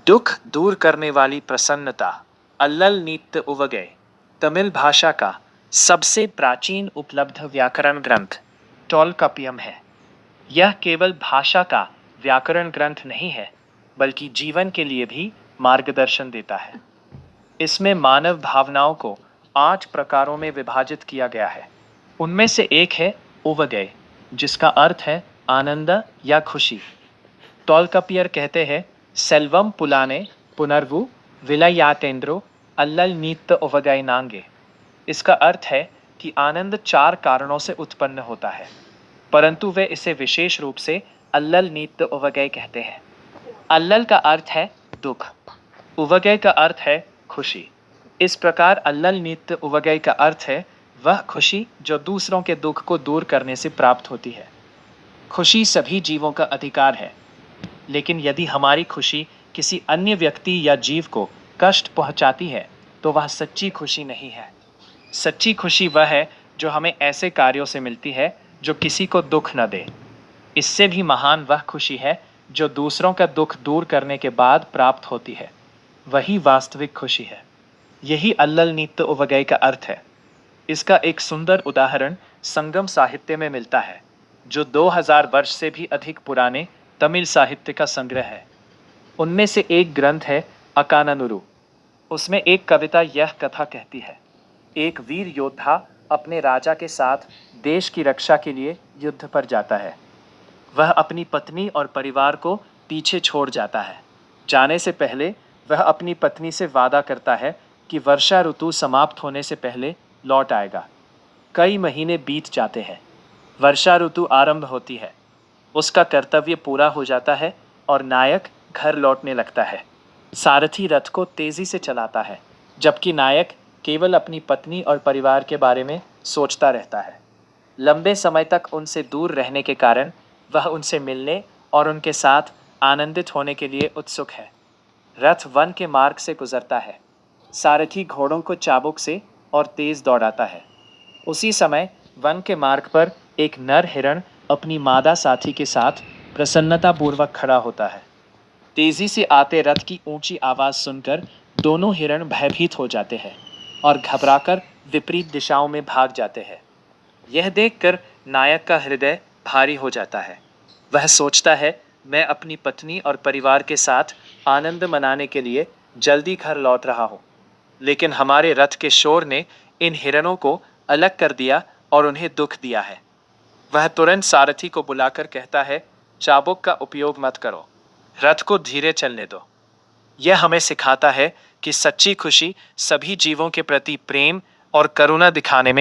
दुख दूर करने वाली प्रसन्नता अल्लल नीत्त उवगै तमिल भाषा का सबसे प्राचीन उपलब्ध व्याकरण ग्रंथ टोलकापियम है। यह केवल भाषा का व्याकरण ग्रंथ नहीं है, बल्कि जीवन के लिए भी मार्गदर्शन देता है। इसमें मानव भावनाओं को 8 प्रकारों में विभाजित किया गया है। उनमें से एक है उवगै, जिसका अर्थ है आनंद या खुशी। टोलकापियर कहते हैं, सेल्वम पुलाने पुनर्वु विलयातेंद्रो अल्लल नीत्त उवगै नांगे। इसका अर्थ है कि आनंद 4 कारणों से उत्पन्न होता है, परंतु वे इसे विशेष रूप से अल्लल नीत्त उवगै कहते हैं। अल्लल का अर्थ है दुख, उवगै का अर्थ है खुशी। इस प्रकार अल्लल नीत्त उवगै का अर्थ है वह खुशी जो दूसरों के दुख को दूर करने से प्राप्त होती है। खुशी सभी जीवों का अधिकार है, लेकिन यदि हमारी खुशी किसी अन्य व्यक्ति या जीव को कष्ट पहुंचाती है, तो वह सच्ची खुशी नहीं है। सच्ची खुशी वह है जो हमें ऐसे कार्यों से मिलती है जो किसी को दुख न दे। इससे भी महान वह खुशी है जो दूसरों का दुख दूर करने के बाद प्राप्त होती है। वही वास्तविक खुशी है। यही अल्लल नीत्त उवगै का अर्थ है। इसका एक सुंदर उदाहरण संगम साहित्य में मिलता है, जो 2000 वर्ष से भी अधिक पुराने तमिल साहित्य का संग्रह है। उनमें से एक ग्रंथ है अकाननुरु। उसमें एक कविता यह कथा कहती है, एक वीर योद्धा अपने राजा के साथ देश की रक्षा के लिए युद्ध पर जाता है। वह अपनी पत्नी और परिवार को पीछे छोड़ जाता है। जाने से पहले वह अपनी पत्नी से वादा करता है कि वर्षा ऋतु समाप्त होने से पहले लौट आएगा। कई महीने बीत जाते हैं। वर्षा ऋतु आरंभ होती है। उसका कर्तव्य पूरा हो जाता है और नायक घर लौटने लगता है। सारथी रथ को तेजी से चलाता है, जबकि नायक केवल अपनी पत्नी और परिवार के बारे में सोचता रहता है। लंबे समय तक उनसे दूर रहने के कारण वह उनसे मिलने और उनके साथ आनंदित होने के लिए उत्सुक है। रथ वन के मार्ग से गुजरता है। सारथी घोड़ों को चाबुक से और तेज दौड़ाता है। उसी समय वन के मार्ग पर एक नर हिरण अपनी मादा साथी के साथ प्रसन्नतापूर्वक खड़ा होता है। तेजी से आते रथ की ऊंची आवाज सुनकर दोनों हिरण भयभीत हो जाते हैं और घबराकर विपरीत दिशाओं में भाग जाते हैं। यह देखकर नायक का हृदय भारी हो जाता है। वह सोचता है, मैं अपनी पत्नी और परिवार के साथ आनंद मनाने के लिए जल्दी घर लौट रहा हूँ, लेकिन हमारे रथ के शोर ने इन हिरणों को अलग कर दिया और उन्हें दुख दिया है। वह तुरंत सारथी को बुलाकर कहता है, चाबुक का उपयोग मत करो, रथ को धीरे चलने दो। यह हमें सिखाता है कि सच्ची खुशी सभी जीवों के प्रति प्रेम और करुणा दिखाने में